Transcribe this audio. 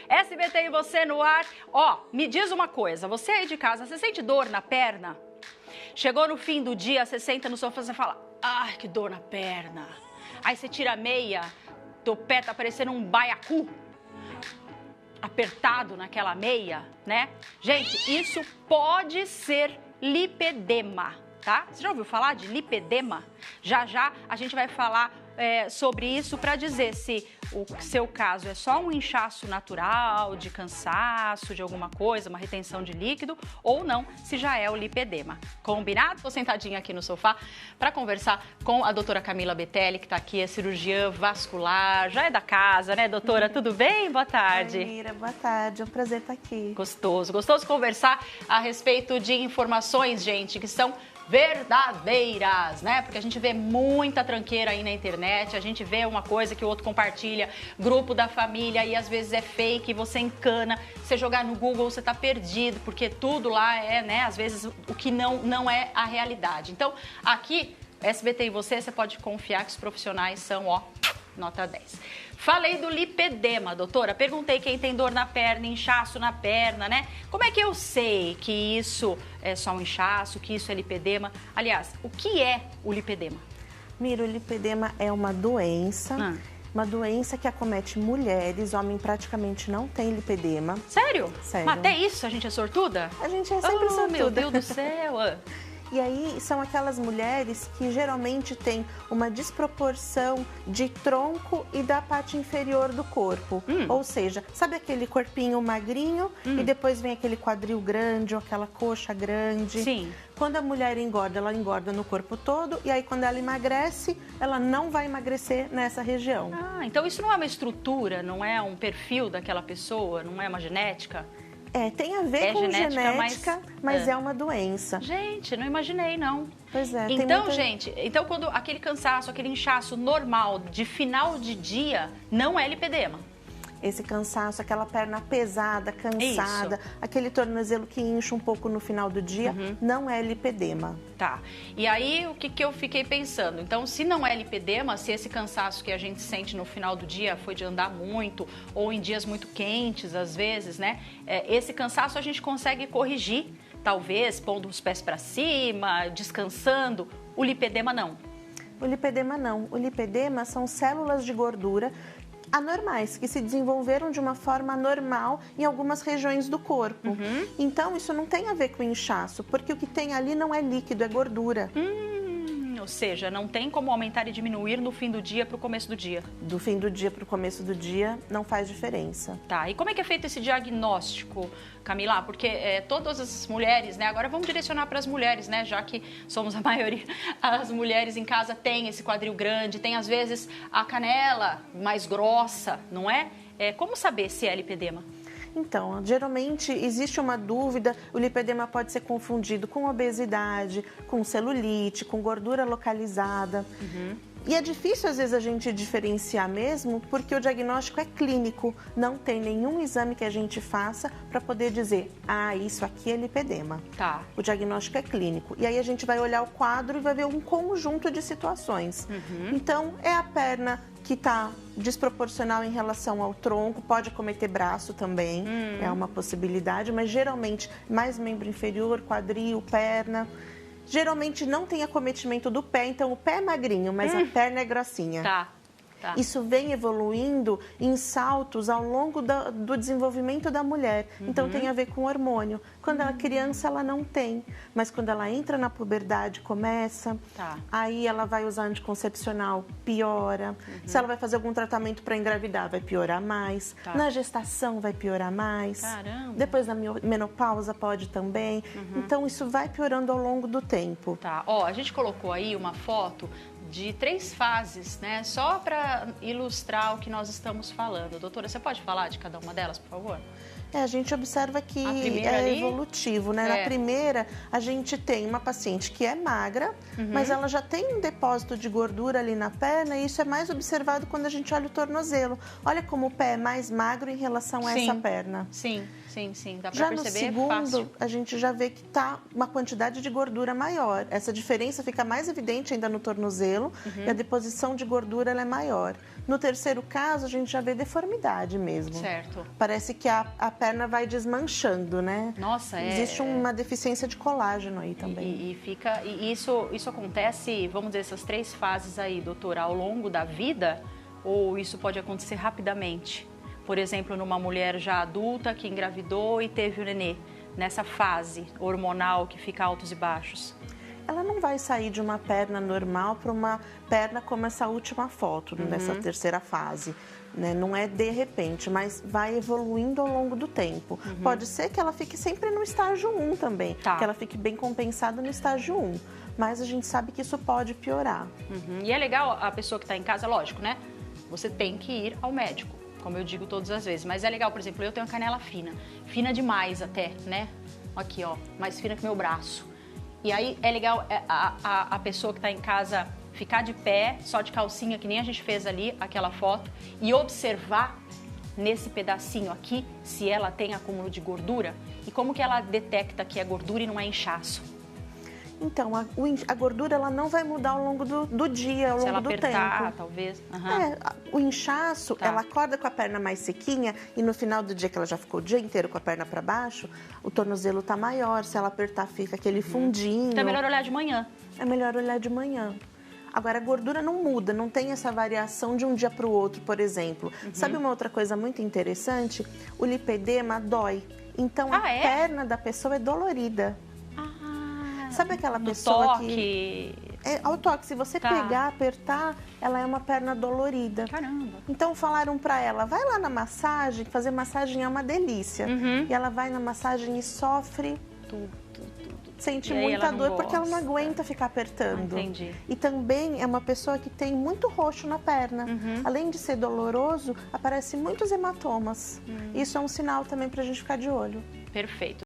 SBT e você no ar. Ó, me diz uma coisa, você aí de casa, você sente dor na perna? Chegou no fim do dia, você senta no sofá e fala, ai, que dor na perna. Aí você tira a meia, teu pé tá parecendo um baiacu, apertado naquela meia, né? Gente, isso pode ser lipedema, tá? Você já ouviu falar de lipedema? Já a gente vai falar sobre isso para dizer se o seu caso é só um inchaço natural, de cansaço, de alguma coisa, uma retenção de líquido, ou não, se já é o lipedema. Combinado? Estou sentadinha aqui no sofá para conversar com a doutora Camila Betelli, que está aqui, é cirurgiã vascular, já é da casa, né, doutora? Tudo bem? Boa tarde. Oi, Mira, boa tarde, é um prazer estar aqui. Gostoso conversar a respeito de informações, gente, que são verdadeiras, né? Porque a gente vê muita tranqueira aí na internet, a gente vê uma coisa que o outro compartilha, grupo da família, e às vezes é fake, você encana, você jogar no Google, você tá perdido, porque tudo lá é, né, às vezes o que não é a realidade. Então, aqui, SBT e você pode confiar que os profissionais são, ó, nota 10. Falei do lipedema, doutora. Perguntei quem tem dor na perna, inchaço na perna, né? Como é que eu sei que isso é só um inchaço, que isso é lipedema? Aliás, o que é o lipedema? Mira, o lipedema é uma doença que acomete mulheres. Homem praticamente não tem lipedema. Sério? Sério. Mas até isso a gente é sortuda? A gente é sempre sortuda. Meu Deus do céu! E aí são aquelas mulheres que geralmente têm uma desproporção de tronco e da parte inferior do corpo. Ou seja, sabe aquele corpinho magrinho e depois vem aquele quadril grande ou aquela coxa grande? Sim. Quando a mulher engorda, ela engorda no corpo todo e aí quando ela emagrece, ela não vai emagrecer nessa região. Ah, então isso não é uma estrutura, não é um perfil daquela pessoa, não é uma genética? Tem a ver com genética, mas é uma doença. Gente, não imaginei, não. Pois é. Então, então quando aquele cansaço, aquele inchaço normal de final de dia, não é lipedema? Esse cansaço, aquela perna pesada, cansada, aquele tornozelo que incha um pouco no final do dia, não é lipedema. Tá. E aí, o que eu fiquei pensando? Então, se não é lipedema, se esse cansaço que a gente sente no final do dia foi de andar muito, ou em dias muito quentes, às vezes, né? Esse cansaço a gente consegue corrigir, talvez, pondo os pés para cima, descansando. O lipedema, não. O lipedema, não. O lipedema são células de gordura anormais, que se desenvolveram de uma forma normal em algumas regiões do corpo. Então, isso não tem a ver com inchaço, porque o que tem ali não é líquido, é gordura. Ou seja, não tem como aumentar e diminuir no fim do dia para o começo do dia. Do fim do dia para o começo do dia não faz diferença. Tá, e como é que é feito esse diagnóstico, Camila? Porque todas as mulheres, né? Agora vamos direcionar para as mulheres, né? Já que somos a maioria, as mulheres em casa têm esse quadril grande, tem às vezes a canela mais grossa, não é? Como saber se é lipedema? Então, geralmente existe uma dúvida, o lipedema pode ser confundido com obesidade, com celulite, com gordura localizada. E é difícil, às vezes, a gente diferenciar mesmo, porque o diagnóstico é clínico. Não tem nenhum exame que a gente faça para poder dizer, isso aqui é lipedema. Tá. O diagnóstico é clínico. E aí a gente vai olhar o quadro e vai ver um conjunto de situações. Então, é a perna que está desproporcional em relação ao tronco, pode acometer braço também, é uma possibilidade, mas geralmente mais membro inferior, quadril, perna. Geralmente não tem acometimento do pé, então o pé é magrinho, mas a perna é grossinha. Tá. Isso vem evoluindo em saltos ao longo do desenvolvimento da mulher. Então tem a ver com hormônio. Quando ela é criança, ela não tem. Mas quando ela entra na puberdade, começa. Aí ela vai usar anticoncepcional, piora. Se ela vai fazer algum tratamento para engravidar, vai piorar mais. Na gestação, vai piorar mais. Caramba. Depois da menopausa, pode também. Então isso vai piorando ao longo do tempo. Tá. Ó, a gente colocou aí uma foto de 3 fases, né? Só para ilustrar o que nós estamos falando. Doutora, você pode falar de cada uma delas, por favor? A gente observa que é evolutivo, né? Na primeira, a gente tem uma paciente que é magra, mas ela já tem um depósito de gordura ali na perna e isso é mais observado quando a gente olha o tornozelo. Olha como o pé é mais magro em relação a essa perna. Sim, dá para já perceber. No segundo, fácil. A gente já vê que está uma quantidade de gordura maior. Essa diferença fica mais evidente ainda no tornozelo e a deposição de gordura ela é maior. No terceiro caso, a gente já vê deformidade mesmo. Certo. Parece que a perna vai desmanchando, né? Nossa, Existe uma deficiência de colágeno aí também. E isso acontece, vamos dizer, essas 3 fases aí, doutora, ao longo da vida? Ou isso pode acontecer rapidamente? Por exemplo, numa mulher já adulta que engravidou e teve o nenê, nessa fase hormonal que fica altos e baixos. Ela não vai sair de uma perna normal para uma perna como essa última foto, nessa terceira fase. Né? Não é de repente, mas vai evoluindo ao longo do tempo. Pode ser que ela fique sempre no estágio 1 também, que ela fique bem compensada no estágio 1. Mas a gente sabe que isso pode piorar. E é legal a pessoa que está em casa, lógico, né? Você tem que ir ao médico, como eu digo todas as vezes. Mas é legal, por exemplo, eu tenho a canela fina. Fina demais até, né? Aqui, ó, mais fina que meu braço. E aí é legal a pessoa que está em casa ficar de pé, só de calcinha, que nem a gente fez ali, aquela foto, e observar nesse pedacinho aqui se ela tem acúmulo de gordura e como que ela detecta que é gordura e não é inchaço. Então, a gordura ela não vai mudar ao longo do dia, ao longo do tempo. Se ela apertar, talvez. O inchaço, ela acorda com a perna mais sequinha e no final do dia que ela já ficou o dia inteiro com a perna para baixo, o tornozelo tá maior, se ela apertar fica aquele fundinho. Então é melhor olhar de manhã. É melhor olhar de manhã. Agora, a gordura não muda, não tem essa variação de um dia para o outro, por exemplo. Sabe uma outra coisa muito interessante? O lipedema dói. Então, a perna da pessoa é dolorida. Sabe aquela pessoa que... ao toque, se você pegar, apertar, ela é uma perna dolorida. Caramba! Então falaram pra ela, vai lá na massagem, fazer massagem é uma delícia. E ela vai na massagem e sofre tudo. Sente muita dor porque ela não aguenta ficar apertando. Entendi. E também é uma pessoa que tem muito roxo na perna. Além de ser doloroso, aparecem muitos hematomas. Isso é um sinal também pra gente ficar de olho. Perfeito.